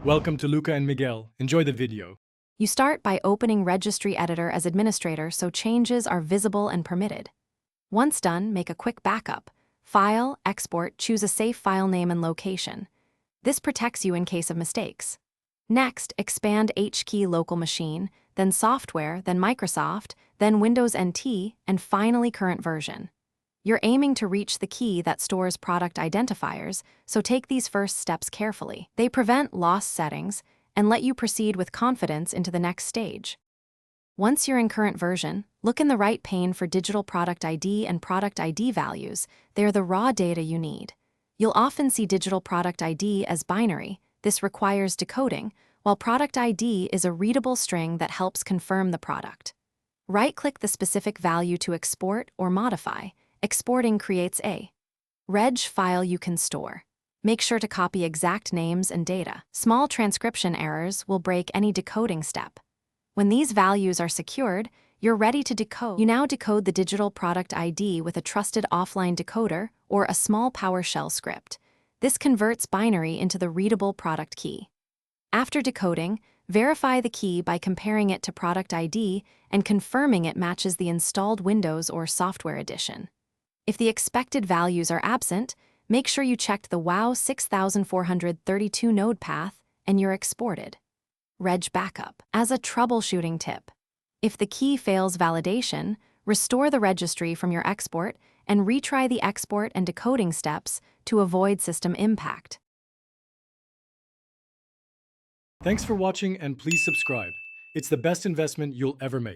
Welcome to Luca and Miguel. Enjoy the video. You start by opening Registry Editor as administrator so changes are visible and permitted. Once done, make a quick backup. File, Export, choose a safe file name and location. This protects you in case of mistakes. Next, expand HKey local machine, then software, then Microsoft, then Windows NT, and finally current version. You're aiming to reach the key that stores product identifiers, so take these first steps carefully. They prevent lost settings and let you proceed with confidence into the next stage. Once you're in current version, look in the right pane for digital product ID and product ID values. They're the raw data you need. You'll often see digital product ID as binary. This requires decoding, while product ID is a readable string that helps confirm the product. Right-click the specific value to export or modify. Exporting creates a reg file you can store. Make sure to copy exact names and data. Small transcription errors will break any decoding step. When these values are secured, you're ready to decode. You now decode the digital product ID with a trusted offline decoder or a small PowerShell script. This converts binary into the readable product key. After decoding, verify the key by comparing it to product ID and confirming it matches the installed Windows or software edition. If the expected values are absent, make sure you checked the WOW 6432 node path and you're exported. Reg backup. As a troubleshooting tip, if the key fails validation, restore the registry from your export and retry the export and decoding steps to avoid system impact. Thanks for watching and please subscribe. It's the best investment you'll ever make.